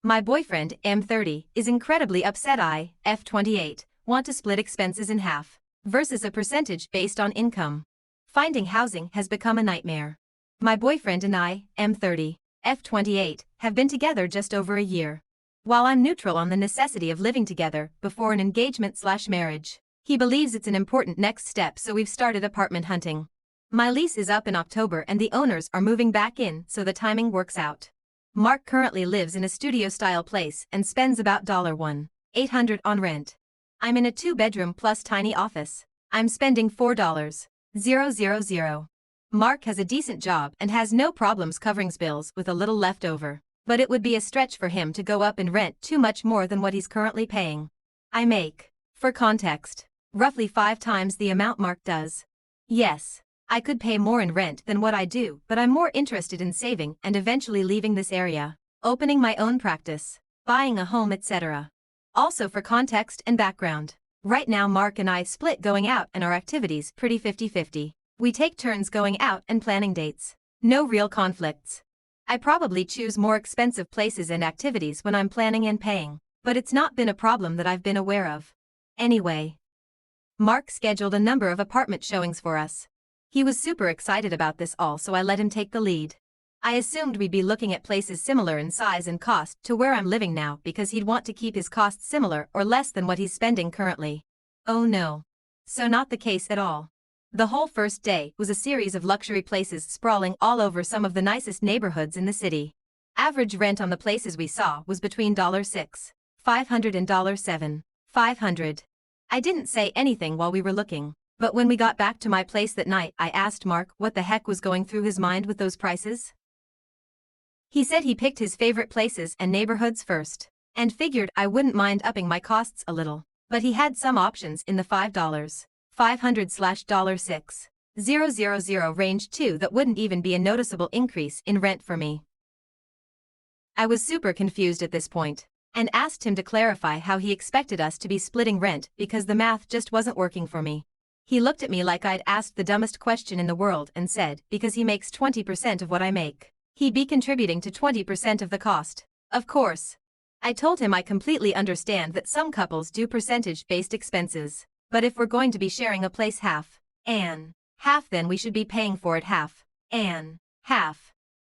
My boyfriend, M30, is incredibly upset I, F28, want to split expenses in half, versus a percentage based on income. Finding housing has become a nightmare. My boyfriend and I, M30, F28, have been together just over a year. While I'm neutral on the necessity of living together before an engagement/marriage, he believes it's an important next step, so we've started apartment hunting. My lease is up in October and the owners are moving back in, so the timing works out. Mark currently lives in a studio-style place and spends about $1,800 on rent. I'm in a 2-bedroom plus tiny office. I'm spending $4,000. Mark has a decent job and has no problems covering bills with a little left over, but it would be a stretch for him to go up in rent too much more than what he's currently paying. I make, for context, roughly 5 times the amount Mark does. Yes, I could pay more in rent than what I do, but I'm more interested in saving and eventually leaving this area, opening my own practice, buying a home, etc. Also, for context and background, right now Mark and I split going out and our activities pretty 50-50. We take turns going out and planning dates. No real conflicts. I probably choose more expensive places and activities when I'm planning and paying, but it's not been a problem that I've been aware of. Anyway, Mark scheduled a number of apartment showings for us. He was super excited about this all, so I let him take the lead. I assumed we'd be looking at places similar in size and cost to where I'm living now because he'd want to keep his costs similar or less than what he's spending currently. Oh no. So not the case at all. The whole first day was a series of luxury places sprawling all over some of the nicest neighborhoods in the city. Average rent on the places we saw was between $6,500 and $7,500. I didn't say anything while we were looking, but when we got back to my place that night, I asked Mark what the heck was going through his mind with those prices. He said he picked his favorite places and neighborhoods first, and figured I wouldn't mind upping my costs a little, but he had some options in the $5,500/$6,000 range too that wouldn't even be a noticeable increase in rent for me. I was super confused at this point, and asked him to clarify how he expected us to be splitting rent because the math just wasn't working for me. He looked at me like I'd asked the dumbest question in the world and said because he makes 20% of what I make, he'd be contributing to 20% of the cost. Of course. I told him I completely understand that some couples do percentage-based expenses, but if we're going to be sharing a place half, then we should be paying for it half.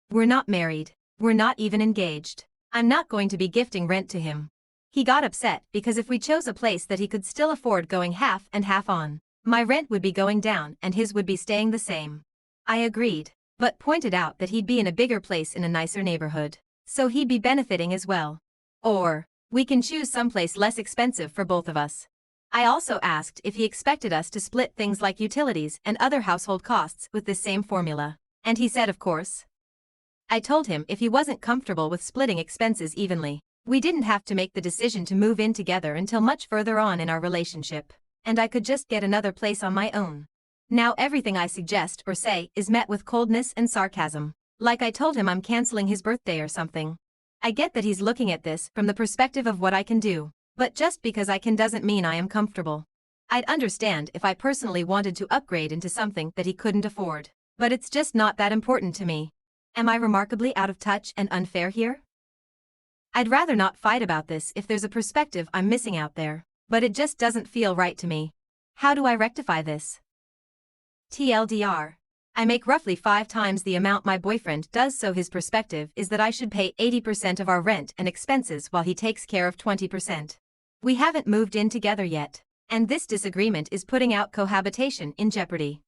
We're not married. We're not even engaged. I'm not going to be gifting rent to him. He got upset because if we chose a place that he could still afford going half and half on, my rent would be going down and his would be staying the same. I agreed, but pointed out that he'd be in a bigger place in a nicer neighborhood, so he'd be benefiting as well. Or, we can choose someplace less expensive for both of us. I also asked if he expected us to split things like utilities and other household costs with this same formula, and he said of course. I told him if he wasn't comfortable with splitting expenses evenly, we didn't have to make the decision to move in together until much further on in our relationship, and I could just get another place on my own. Now everything I suggest or say is met with coldness and sarcasm, like I told him I'm canceling his birthday or something. I get that he's looking at this from the perspective of what I can do, but just because I can doesn't mean I am comfortable. I'd understand if I personally wanted to upgrade into something that he couldn't afford, but it's just not that important to me. Am I remarkably out of touch and unfair here? I'd rather not fight about this if there's a perspective I'm missing out there, but it just doesn't feel right to me. How do I rectify this? TLDR. I make roughly 5 times the amount my boyfriend does, so his perspective is that I should pay 80% of our rent and expenses while he takes care of 20%. We haven't moved in together yet, and this disagreement is putting out cohabitation in jeopardy.